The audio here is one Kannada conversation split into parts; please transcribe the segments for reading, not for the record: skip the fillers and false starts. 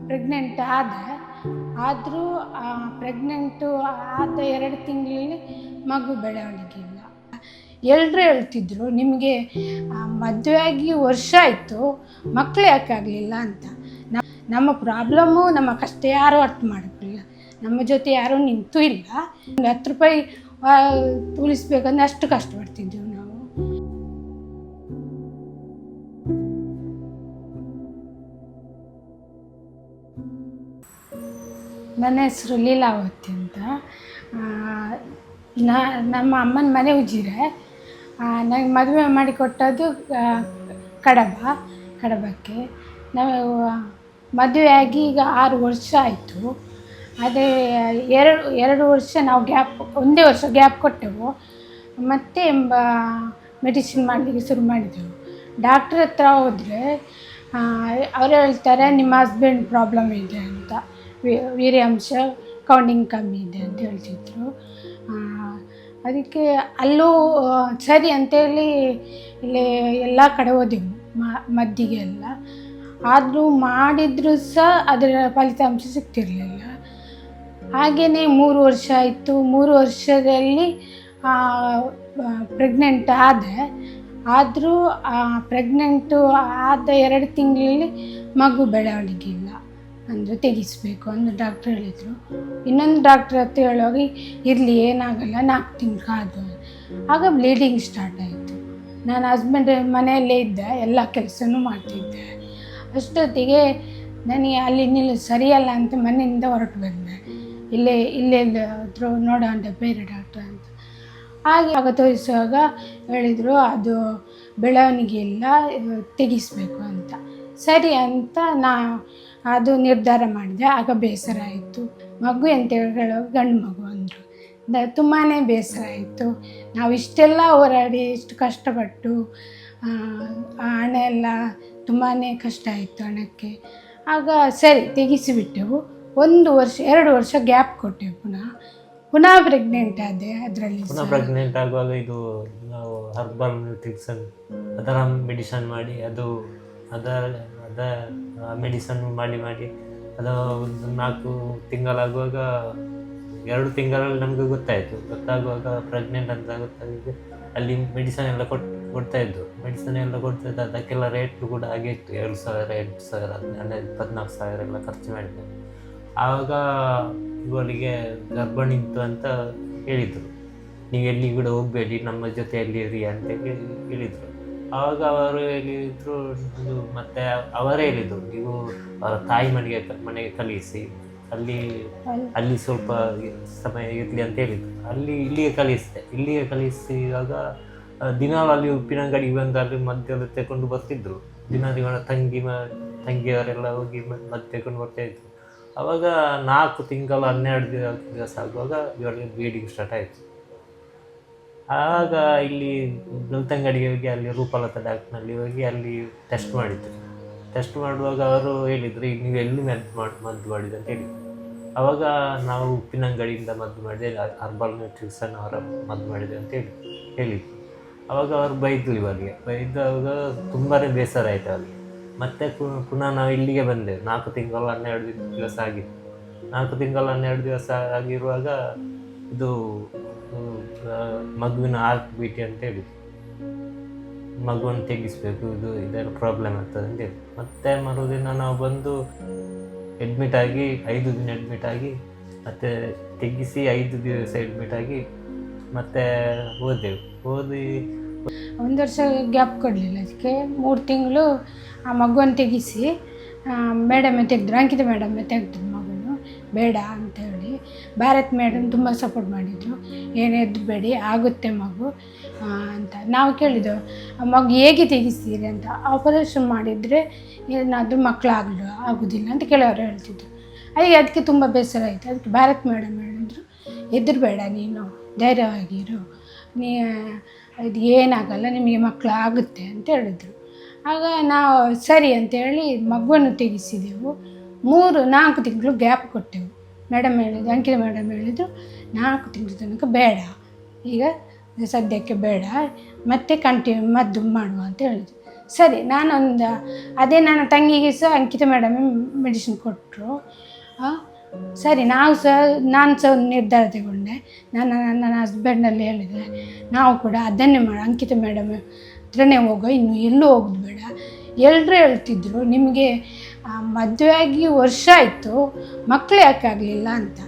ಪ್ರೆಗ್ನೆಂಟ್ ಆದರೂ ಪ್ರೆಗ್ನೆಂಟು ಆದ 2 ತಿಂಗಳಲ್ಲಿ ಮಗು ಬೆಳವಣಿಗೆ ಇಲ್ಲ. ಎಲ್ಲರೂ ಹೇಳ್ತಿದ್ರು ನಿಮಗೆ ಮದುವೆ ಆಗಿ ವರ್ಷ ಆಯಿತು ಮಕ್ಕಳು ಯಾಕೆ ಆಗಲಿಲ್ಲ ಅಂತ. ನಮ್ಮ ಪ್ರಾಬ್ಲಮ್ಮು ನಮ್ಮ ಕಷ್ಟ ಯಾರೂ ಅರ್ಥ ಮಾಡೋಕ್ಕಿಲ್ಲ, ನಮ್ಮ ಜೊತೆ ಯಾರೂ ನಿಂತೂ ಇಲ್ಲ. ಒಂದು 10 ರೂಪಾಯಿ ಉಳಿಸ್ಬೇಕಂದ್ರೆ ಅಷ್ಟು ಕಷ್ಟಪಡ್ತಿದ್ದೆವು ನಾವು. ನನ್ನ ಹೆಸರು ಲೀಲಾವತಿ ಅಂತ. ನಮ್ಮ ಅಮ್ಮನ ಮನೆ ಉಜಿರೆ. ನನಗೆ ಮದುವೆ ಮಾಡಿಕೊಟ್ಟದ್ದು ಕಡಬಕ್ಕೆ. ನಾವು ಮದುವೆ ಆಗಿ ಈಗ 6 ವರ್ಷ ಆಯಿತು. ಅದೇ 2 ವರ್ಷ ನಾವು ಒಂದೇ ವರ್ಷ ಗ್ಯಾಪ್ ಕೊಟ್ಟೆವು. ಮತ್ತು ಮೆಡಿಸಿನ್ ಮಾಡಲಿಕ್ಕೆ ಶುರು ಮಾಡಿದೆವು. ಡಾಕ್ಟ್ರ್ ಹತ್ರ ಹೋದರೆ ಅವರು ಹೇಳ್ತಾರೆ ನಿಮ್ಮ ಹಸ್ಬೆಂಡ್ ಪ್ರಾಬ್ಲಮ್ ಇದೆ ಅಂತ, ವೀರ್ಯಾಂಶ ಕೌಂಟಿಂಗ್ ಕಮ್ಮಿ ಇದೆ ಅಂತ ಹೇಳ್ತಿದ್ರು. ಅದಕ್ಕೆ ಅಲ್ಲೂ ಸರಿ ಅಂತೇಳಿ ಇಲ್ಲಿ ಎಲ್ಲ ಕಡೆ ಹೋದೆವು ಮದ್ದಿಗೆ ಎಲ್ಲ. ಆದರೂ ಮಾಡಿದರೂ ಸಹ ಅದರ ಫಲಿತಾಂಶ ಸಿಗ್ತಿರಲಿಲ್ಲ. ಹಾಗೆಯೇ 3 ವರ್ಷ ಆಯಿತು. 3 ವರ್ಷದಲ್ಲಿ ಪ್ರೆಗ್ನೆಂಟ್ ಆದರೂ ಪ್ರೆಗ್ನೆಂಟು ಆದ 2 ತಿಂಗಳಲ್ಲಿ ಮಗು ಬೆಳವಣಿಗೆ ಇಲ್ಲ, ಅಂದರೆ ತೆಗಿಸ್ಬೇಕು ಅಂತ ಡಾಕ್ಟ್ರ್ ಹೇಳಿದರು. ಇನ್ನೊಂದು ಡಾಕ್ಟ್ರ್ ಹತ್ರ ಹೇಳುವಾಗ ಇರಲಿ ಏನಾಗಲ್ಲ 4 ತಿಂಗಳು ಕಾದು. ಆಗ ಬ್ಲೀಡಿಂಗ್ ಸ್ಟಾರ್ಟ್ ಆಯಿತು. ನಾನು ಹಸ್ಬೆಂಡ್ ಮನೆಯಲ್ಲೇ ಇದ್ದೆ, ಎಲ್ಲ ಕೆಲಸನೂ ಮಾಡ್ತಿದ್ದೆ. ಅಷ್ಟೊತ್ತಿಗೆ ನನಗೆ ಅಲ್ಲಿ ಸರಿಯಲ್ಲ ಅಂತ ಮನೆಯಿಂದ ಹೊರಟು ಬಂದೆ. ಇಲ್ಲೆಲ್ಲಾದರೂ ನೋಡೋಣ ಬೇರೆ ಡಾಕ್ಟ್ರ್ ಅಂತ. ಆಗ ತೋರಿಸುವಾಗ ಹೇಳಿದರು ಅದು ಬೆಳವಣಿಗೆ ಇಲ್ಲ, ತೆಗಿಸ್ಬೇಕು ಅಂತ. ಸರಿ ಅಂತ ಅದು ನಿರ್ಧಾರ ಮಾಡಿದೆ. ಆಗ ಬೇಸರ ಆಯಿತು. ಮಗು ಅಂತ ಹೇಳುವಾಗ ಗಂಡು ಮಗು ಅಂದರು. ತುಂಬಾ ಬೇಸರ ಆಯಿತು. ನಾವು ಇಷ್ಟೆಲ್ಲ ಹೋರಾಡಿ ಇಷ್ಟು ಕಷ್ಟಪಟ್ಟು ಹಣ ಎಲ್ಲ ತುಂಬಾ ಕಷ್ಟ ಆಯಿತು ಹಣಕ್ಕೆ. ಆಗ ಸರಿ ತೆಗಿಸಿಬಿಟ್ಟೆವು. 1 ವರ್ಷ 2 ವರ್ಷ ಗ್ಯಾಪ್ ಕೊಟ್ಟೆವು. ಪುನಃ ಪ್ರೆಗ್ನೆಂಟ್ ಆದೆ. ಅದರಲ್ಲಿ ಪ್ರೆಗ್ನೆಂಟ್ ಆಗುವಾಗ ಇದು ನಾವು ಹರ್ಬಲ್ ನ್ಯೂಟ್ರಿಷನ್ ಅದರ ಮೆಡಿಸನ್ ಮಾಡಿ ಅದ ಮೆಡಿಸನ್ ಮಾಡಿ ಅದು ಒಂದು 4 ತಿಂಗಳಾಗುವಾಗ 2 ತಿಂಗಳಲ್ಲಿ ನಮಗೆ ಗೊತ್ತಾಗುವಾಗ ಪ್ರೆಗ್ನೆಂಟ್ ಅಂತ ಗೊತ್ತಾಗಿದೆ. ಅಲ್ಲಿ ಮೆಡಿಸನ್ ಎಲ್ಲ ಕೊಡ್ತಾಯಿದ್ದು. ಮೆಡಿಸನ್ ಎಲ್ಲ ಕೊಡ್ತಾಯಿದ್ದು. ಅದಕ್ಕೆಲ್ಲ ರೇಟ್ ಕೂಡ ಹಾಗೆ ಇತ್ತು. 2,000 8,000 14,000 ಎಲ್ಲ ಖರ್ಚು ಮಾಡಿದ್ದೆ. ಆವಾಗ ಇವಳಿಗೆ ಗರ್ಭಿಣಿ ಇತ್ತು ಅಂತ ಹೇಳಿದರು. ನೀವು ಎಲ್ಲಿ ಕೂಡ ಹೋಗಬೇಡಿ, ನಮ್ಮ ಜೊತೆಯಲ್ಲಿ ಇರಿ ಅಂತ ಹೇಳಿದರು. ಆವಾಗ ಅವರು ಹೇಳಿದರು, ಮತ್ತು ಅವರೇ ಹೇಳಿದರು ನೀವು ಅವರ ತಾಯಿ ಮನೆಗೆ ಕಳಿಸಿ, ಅಲ್ಲಿ ಸ್ವಲ್ಪ ಸಮಯ ಇರಲಿ ಅಂತ ಹೇಳಿದರು. ಇಲ್ಲಿಗೆ ಕಳಿಸಿದಾಗ ದಿನಾಲು ಅಲ್ಲಿ ಉಪ್ಪಿನಂಗಡಿಗೆ ಬಂದು ಅಲ್ಲಿ ಮದ್ದೆಲ್ಲ ತಗೊಂಡು ಬರ್ತಿದ್ರು. ದಿನ ತಂಗಿಯವರೆಲ್ಲ ಹೋಗಿ ಮದ್ದು ತಗೊಂಡು ಬರ್ತಾಯಿದ್ರು. ಆವಾಗ 4 ತಿಂಗಳು 12 ದಿವಸ ಆಗುವಾಗ ಇವಳಿಗೆ ಬ್ಲೀಡಿಂಗ್ ಸ್ಟಾರ್ಟ್ ಆಯಿತು. ಆಗ ಇಲ್ಲಿ ಬೆಳ್ತಂಗಡಿಗೆ ಹೋಗಿ ಅಲ್ಲಿ ರೂಪಲತಾ ಡಾಕ್ಟ್ರ್ನಲ್ಲಿ ಹೋಗಿ ಅಲ್ಲಿ ಟೆಸ್ಟ್ ಮಾಡಿದ್ರು. ಟೆಸ್ಟ್ ಮಾಡುವಾಗ ಅವರು ಹೇಳಿದರು, ಈಗ ನೀವು ಎಲ್ಲಿ ಮದ್ದು ಮಾಡಿದೆ ಅಂತ ಹೇಳಿದ್ರು. ಆವಾಗ ನಾವು ಉಪ್ಪಿನಂಗಡಿಯಿಂದ ಮದ್ದು ಮಾಡಿದೆ, ಹರ್ಬಲ್ ನ್ಯೂಟ್ರಿಷನ್ ಅವರ ಮದ್ದು ಮಾಡಿದೆ ಅಂತ ಹೇಳಿದ್ರು. ಆವಾಗ ಅವರು ಬೈದರು. ಬೈದಾಗ ತುಂಬಾ ಬೇಸರ ಆಯಿತು ಅವರಿಗೆ. ಮತ್ತೆ ಪುನಃ ನಾವು ಇಲ್ಲಿಗೆ ಬಂದೆವು. 4 ತಿಂಗಳು 12 ದಿವಸ ಆಗಿತ್ತು. 4 ತಿಂಗಳು 12 ದಿವಸ ಆಗಿರುವಾಗ ಇದು ಮಗುವಿನ ಹಾರ್ಟ್ ಬೀಟ್ ಅಂತ ಹೇಳಿದ್ರು. ಮಗುವನ್ನು ತೆಗಿಸ್ಬೇಕು, ಇದೆಲ್ಲ ಪ್ರಾಬ್ಲಮ್ ಆಗ್ತದೆ ಅಂತ ಹೇಳಿ. ಮತ್ತೆ ಮರುದಿನ ನಾವು ಬಂದು ಅಡ್ಮಿಟ್ ಆಗಿ 5 ದಿನ ಅಡ್ಮಿಟ್ ಆಗಿ ಮತ್ತೆ ತೆಗಿಸಿ 5 ದಿವಸ ಅಡ್ಮಿಟ್ ಆಗಿ ಮತ್ತೆ ಓದಿ 1 ವರ್ಷ ಗ್ಯಾಪ್ ಕೊಡಲಿಲ್ಲ. ಅದಕ್ಕೆ 3 ತಿಂಗಳು ಆ ಮಗುವನ್ನು ತೆಗಿಸಿ ಮೇಡಮೇ ತೆಗೆದ್ರು, ಅಂಕಿತ ಮೇಡಮೇ ತೆಗೆದ್ರು ಮಗುವನ್ನು ಬೇಡ ಅಂತೇಳಿ. ಭಾರತ್ ಮೇಡಮ್ ತುಂಬ ಸಪೋರ್ಟ್ ಮಾಡಿದರು. ಏನೆದ್ದು ಬೇಡಿ ಆಗುತ್ತೆ ಮಗು ಅಂತ. ನಾವು ಕೇಳಿದೆವು ಮಗು ಹೇಗೆ ತೆಗಿಸ್ತೀರಿ ಅಂತ. ಆಪರೇಷನ್ ಮಾಡಿದರೆ ಏನಾದರೂ ಆಗೋದಿಲ್ಲ ಅಂತ ಕೆಲವರು ಹೇಳ್ತಿದ್ರು. ಅದಕ್ಕೆ ತುಂಬ ಬೇಸರ ಆಯಿತು. ಅದಕ್ಕೆ ಭಾರತ್ ಮೇಡಮ್ ಹೇಳಿದ್ರು, ಹೆದರಬೇಡ ನೀನು, ಧೈರ್ಯವಾಗಿರು, ಇದು ಏನಾಗಲ್ಲ, ನಿಮಗೆ ಆಗುತ್ತೆ ಅಂತ ಹೇಳಿದ್ರು. ಆಗ ನಾವು ಸರಿ ಅಂತೇಳಿ ಮಗುವನ್ನು ತೆಗಿಸಿದೆವು. 3-4 ತಿಂಗಳು ಗ್ಯಾಪ್ ಕೊಟ್ಟೆವು. ಮೇಡಮ್ ಹೇಳಿದ್ರು, ಅಂಕಿತ ಮೇಡಮ್ ಹೇಳಿದರು 4 ತಿಂಗಳ ತನಕ ಬೇಡ, ಈಗ ಸದ್ಯಕ್ಕೆ ಬೇಡ, ಮತ್ತೆ ಕಂಟಿನ್ಯೂ ಮದ್ದು ಮಾಡುವ ಅಂತ ಹೇಳಿದ್ರು. ಸರಿ ನಾನೊಂದು ಅದೇ ನನ್ನ ತಂಗಿಗೆ ಸಹ ಅಂಕಿತ ಮೇಡಮ್ ಮೆಡಿಸಿನ್ ಕೊಟ್ಟರು. ಸರಿ ನಾನು ಸಹ ಒಂದು ನಿರ್ಧಾರ ತಗೊಂಡೆ. ನನ್ನ ಹಸ್ಬೆಂಡಲ್ಲಿ ಹೇಳಿದೆ, ನಾವು ಕೂಡ ಅದನ್ನೇ ಅಂಕಿತ ಮೇಡಮ್ ಹತ್ರನೇ ಹೋಗೋ, ಇನ್ನು ಎಲ್ಲೂ ಹೋಗೋದು ಬೇಡ. ಎಲ್ಲರೂ ಹೇಳ್ತಿದ್ರು ನಿಮಗೆ ಮದುವೆ ಆಗಿ ವರ್ಷ ಆಯಿತು, ಮಕ್ಕಳು ಯಾಕೆ ಆಗಲಿಲ್ಲ ಅಂತ.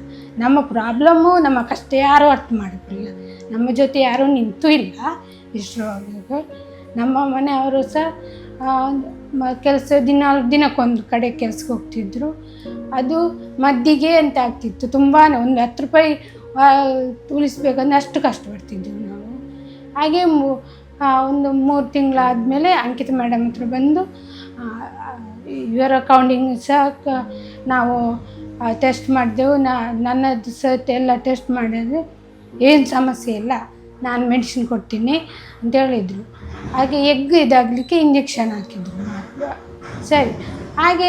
ನಮ್ಮ ಪ್ರಾಬ್ಲಮ್ಮು, ನಮ್ಮ ಕಷ್ಟ ಯಾರೂ ಅರ್ಥ ಮಾಡೋಕ್ಕಿಲ್ಲ, ನಮ್ಮ ಜೊತೆ ಯಾರೂ ನಿಂತೂ ಇಲ್ಲ ಇಷ್ಟರವರೆಗೂ. ನಮ್ಮ ಮನೆಯವರು ಸಹ ಕೆಲಸ ದಿನಕ್ಕೊಂದು ಕಡೆ ಕೆಲ್ಸಕ್ಕೆ ಹೋಗ್ತಿದ್ರು. ಅದು ಮದ್ದಿಗೆ ಅಂತ ಆಗ್ತಿತ್ತು. ತುಂಬಾ ಒಂದು 10 ರೂಪಾಯಿ ಉಳಿಸ್ಬೇಕಂದ್ರೆ ಅಷ್ಟು ಕಷ್ಟಪಡ್ತಿದ್ದೆವು ನಾವು. ಹಾಗೆ ಒಂದು 3 ತಿಂಗಳಾದಮೇಲೆ ಅಂಕಿತ ಮೇಡಮ್ ಹತ್ರ ಬಂದು ಇವರ ಅಕೌಂಟಿಂಗ್ ಸಹ ನಾವು ಟೆಸ್ಟ್ ಮಾಡಿದೆವು. ನನ್ನದು ಸಹ ಎಲ್ಲ ಟೆಸ್ಟ್ ಮಾಡಿದರೆ ಏನು ಸಮಸ್ಯೆ ಇಲ್ಲ, ನಾನು ಮೆಡಿಸಿನ್ ಕೊಡ್ತೀನಿ ಅಂತ ಹೇಳಿದರು. ಹಾಗೆ ಎಗ್ ಇದಾಗಲಿಕ್ಕೆ ಇಂಜೆಕ್ಷನ್ ಹಾಕಿದ್ರು. ಸರಿ, ಹಾಗೆ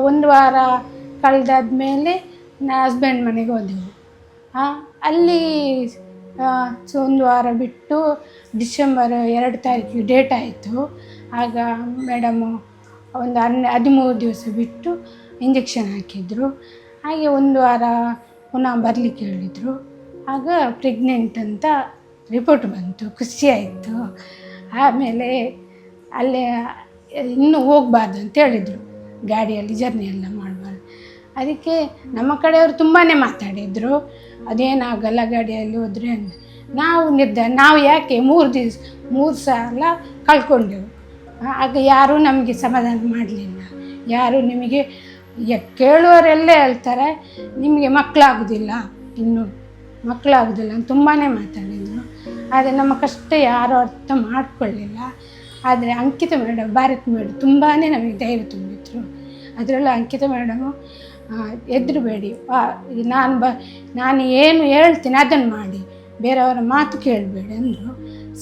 ಒಂದು ವಾರ ಕಳೆದಾದ್ಮೇಲೆ ಹಸ್ಬೆಂಡ್ ಮನೆಗೆ ಹೋದೆವು. ಅಲ್ಲಿ ಒಂದು ವಾರ ಬಿಟ್ಟು ಡಿಸೆಂಬರ್ 2 ತಾರೀಕಿಗೆ ಡೇಟ್ ಆಯಿತು. ಆಗ ಮೇಡಮು ಒಂದು 13 ದಿವಸ ಬಿಟ್ಟು ಇಂಜೆಕ್ಷನ್ ಹಾಕಿದರು. ಹಾಗೆ ಒಂದು ವಾರ ಪುನಃ ಬರಲಿಕ್ಕೆ ಹೇಳಿದರು. ಆಗ ಪ್ರೆಗ್ನೆಂಟ್ ಅಂತ ರಿಪೋರ್ಟ್ ಬಂತು, ಖುಷಿಯಾಯಿತು. ಆಮೇಲೆ ಅಲ್ಲೇ ಇನ್ನೂ ಹೋಗಬಾರ್ದು ಅಂತ ಹೇಳಿದರು, ಗಾಡಿಯಲ್ಲಿ ಜರ್ನಿ ಎಲ್ಲ ಮಾಡಬಾರ್ದು. ಅದಕ್ಕೆ ನಮ್ಮ ಕಡೆಯವರು ತುಂಬಾ ಮಾತಾಡಿದರು, ಅದೇನಾಗಲ್ಲ ಗಾಡಿಯಲ್ಲಿ ಹೋದರೆ ಅಂತ. ನಾವು ಯಾಕೆ 3 ಸಲ ಕಳ್ಕೊಂಡೆವು. ಆಗ ಯಾರೂ ನಮಗೆ ಸಮಾಧಾನ ಮಾಡಲಿಲ್ಲ. ಯಾರು ನಿಮಗೆ ಕೇಳುವವರೆಲ್ಲ ಹೇಳ್ತಾರೆ ನಿಮಗೆ ಮಕ್ಕಳಾಗೋದಿಲ್ಲ, ಇನ್ನೂ ಮಕ್ಕಳಾಗೋದಿಲ್ಲ ಅಂತ ತುಂಬಾ ಮಾತಾಡಿದರು. ಆದರೆ ನಮ್ಮ ಕಷ್ಟ ಯಾರೂ ಅರ್ಥ ಮಾಡ್ಕೊಳ್ಳಿಲ್ಲ. ಆದರೆ ಅಂಕಿತ ಮೇಡಮ್, ಭಾರತ್ ಮೇಡಮ್ ತುಂಬಾ ನಮಗೆ ಧೈರ್ಯ ತುಂಬಿದ್ರು. ಅದರಲ್ಲೂ ಅಂಕಿತ ಮೇಡಮು ಹೆದರಬೇಡಿ, ನಾನು ಏನು ಹೇಳ್ತೀನಿ ಅದನ್ನು ಮಾಡಿ, ಬೇರೆಯವರ ಮಾತು ಕೇಳಬೇಡಿ ಅಂದರು.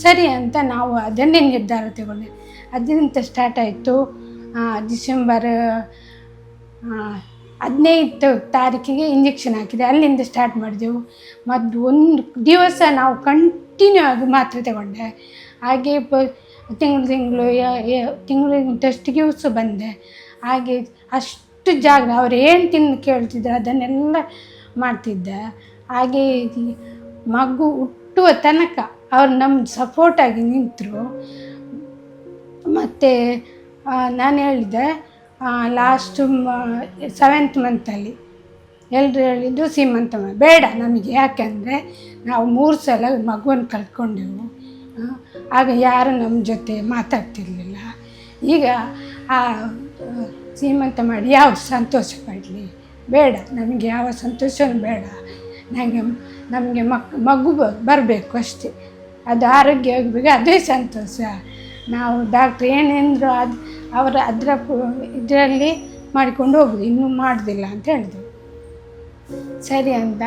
ಸರಿ ಅಂತ ನಾವು ಅದನ್ನೇ ನಿರ್ಧಾರ ತಗೊಂಡೆ. ಅದರಿಂದ ಸ್ಟಾರ್ಟ್ ಆಯಿತು. ಡಿಸೆಂಬರ್ 15 ತಾರೀಕಿಗೆ ಇಂಜೆಕ್ಷನ್ ಹಾಕಿದೆ. ಅಲ್ಲಿಂದ ಸ್ಟಾರ್ಟ್ ಮಾಡಿದೆವು. ಮತ್ತು 1 ದಿವಸ ನಾವು ಕಂಟಿನ್ಯೂ ಆಗಿ ಮಾತ್ರೆ ತಗೊಂಡೆ. ಹಾಗೆ ತಿಂಗಳಿಗೆ ಟೆಸ್ಟಿಗೆ ಸಹ ಬಂದೆ. ಹಾಗೆ ಅಷ್ಟು ಜಾಗ ಅವ್ರು ಏನು ತಿಂದು ಕೇಳ್ತಿದ್ರು ಅದನ್ನೆಲ್ಲ ಮಾಡ್ತಿದ್ದೆ. ಹಾಗೆ ಮಗು ಹುಟ್ಟುವ ತನಕ ಅವ್ರು ನಮ್ಗೆ ಸಪೋರ್ಟಾಗಿ ನಿಂತರು. ಮತ್ತು ನಾನು ಹೇಳಿದೆ, ಲಾಸ್ಟು 7th ಮಂತಲ್ಲಿ ಎಲ್ಲರೂ ಹೇಳಿದ್ದು ಸೀಮಂತ ಬೇಡ ನಮಗೆ, ಯಾಕೆಂದರೆ ನಾವು 3 ಸಲ ಮಗುವನ್ನು ಕಳ್ಕೊಂಡೆವು. ಆಗ ಯಾರು ನಮ್ಮ ಜೊತೆ ಮಾತಾಡ್ತಿರ್ಲಿಲ್ಲ. ಈಗ ಸೀಮಂತ ಮಾಡಿ ಯಾವ ಸಂತೋಷ ಪಡಲಿ, ಬೇಡ ನಮಗೆ ಯಾವ ಸಂತೋಷವೂ ಬೇಡ, ನಮಗೆ ಮಗು ಬರಬೇಕು ಅಷ್ಟೇ, ಅದು ಆರೋಗ್ಯ ಆಗಬೇಕು, ಅದೇ ಸಂತೋಷ. ನಾವು ಡಾಕ್ಟ್ರ್ ಏನೆಂದರು ಇದರಲ್ಲಿ ಮಾಡಿಕೊಂಡು ಹೋಗೋದು, ಇನ್ನೂ ಮಾಡೋದಿಲ್ಲ ಅಂತ ಹೇಳಿದ್ರು. ಸರಿ ಅಂತ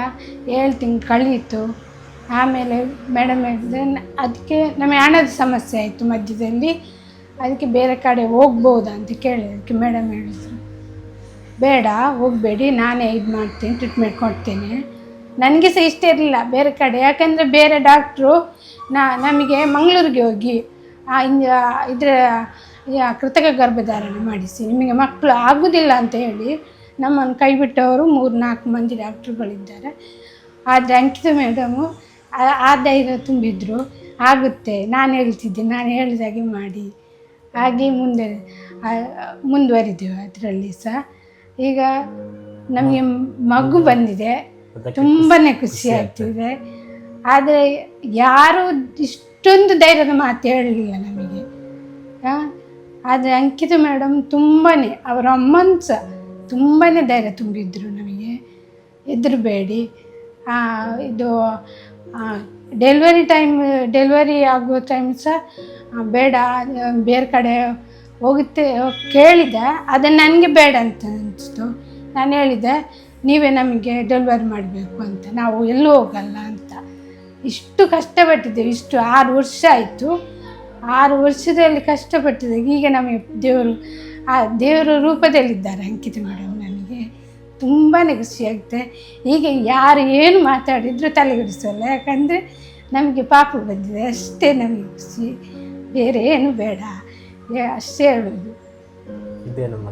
7 ತಿಂಗಳು ಕಳೀತು. ಆಮೇಲೆ ಮೇಡಮ್ ಹೇಳಿದ್ರೆ ಅದಕ್ಕೆ ನಮಗೆ ಹಣದ ಸಮಸ್ಯೆ ಆಯಿತು ಮಧ್ಯದಲ್ಲಿ. ಅದಕ್ಕೆ ಬೇರೆ ಕಡೆ ಹೋಗ್ಬೋದಾ ಅಂತ ಕೇಳಿದ್ದಕ್ಕೆ ಮೇಡಮ್ ಹೇಳಿದ್ರು, ಬೇಡ ಹೋಗಬೇಡಿ, ನಾನೇ ಇದು ಮಾಡ್ತೀನಿ, ಟ್ರೀಟ್ಮೆಂಟ್ ಕೊಡ್ತೇನೆ. ನನಗೆ ಸಹ ಇಷ್ಟ ಇರಲಿಲ್ಲ ಬೇರೆ ಕಡೆ, ಯಾಕೆಂದರೆ ಬೇರೆ ಡಾಕ್ಟ್ರು ನಮಗೆ ಮಂಗಳೂರಿಗೆ ಹೋಗಿ ಕೃತಕ ಗರ್ಭಧಾರಣೆ ಮಾಡಿಸಿ ನಿಮಗೆ ಮಕ್ಕಳು ಆಗೋದಿಲ್ಲ ಅಂತ ಹೇಳಿ ನಮ್ಮನ್ನು ಕೈ ಬಿಟ್ಟವರು 3-4 ಮಂದಿ ಡಾಕ್ಟ್ರುಗಳಿದ್ದಾರೆ. ಆದರೆ ಅಂಕಿತ ಮೇಡಮು ಆ ಧೈರ್ಯ ತುಂಬಿದ್ರು, ಆಗುತ್ತೆ, ನಾನು ಹೇಳ್ತಿದ್ದೆ, ನಾನು ಹೇಳಿದಾಗೆ ಮಾಡಿ. ಹಾಗೆ ಮುಂದುವರಿದೆವು ಅದರಲ್ಲಿ ಸಹ. ಈಗ ನಮಗೆ ಮಗು ಬಂದಿದೆ, ತುಂಬಾ ಖುಷಿ ಆಗ್ತಿದೆ. ಆದರೆ ಯಾರೂ ಇಷ್ಟೊಂದು ಧೈರ್ಯದ ಮಾತು ಹೇಳಲಿಲ್ಲ ನಮಗೆ. ಆದರೆ ಅಂಕಿತ ಮೇಡಮ್ ತುಂಬಾ, ಅವರ ಅಮ್ಮನ ಸಹ ತುಂಬಾ ಧೈರ್ಯ ತುಂಬಿದ್ರು ನಮಗೆ, ಹೆದರಬೇಡಿ, ಇದು ಡೆಲಿವರಿ ಆಗೋ ಟೈಮ್ ಸಹ ಬೇಡ, ಬೇರೆ ಕಡೆ ಹೋಗುತ್ತೆ ಕೇಳಿದೆ. ಅದನ್ನು ನನಗೆ ಬೇಡ ಅಂತ ಅನಿಸ್ತು. ನಾನು ಹೇಳಿದೆ, ನೀವೇ ನಮಗೆ ಡೆಲಿವರಿ ಮಾಡಬೇಕು ಅಂತ, ನಾವು ಎಲ್ಲೂ ಹೋಗಲ್ಲ ಅಂತ. ಇಷ್ಟು ಕಷ್ಟಪಟ್ಟಿದ್ದೇವೆ, ಇಷ್ಟು 6 ವರ್ಷ ಆಯಿತು. 6 ವರ್ಷದಲ್ಲಿ ಕಷ್ಟಪಟ್ಟಿದ್ದೆ. ಈಗ ನಮಗೆ ದೇವರ ರೂಪದಲ್ಲಿದ್ದಾರೆ ಅಂಕಿತ ಮೇಡಮ್. ನನಗೆ ತುಂಬಾ ಖುಷಿಯಾಗುತ್ತೆ. ಈಗ ಯಾರು ಏನು ಮಾತಾಡಿದ್ರು ತಲೆಗೆಡಿಸಲ್ಲ, ಯಾಕಂದರೆ ನಮಗೆ ಪಾಪು ಬಂದಿದೆ ಅಷ್ಟೇ ನಮಗೆ ಖುಷಿ, ಬೇರೆ ಏನು ಬೇಡ. ಅಷ್ಟೇ ಹೇಳೋದು. ಇದೇ ನಮ್ಮ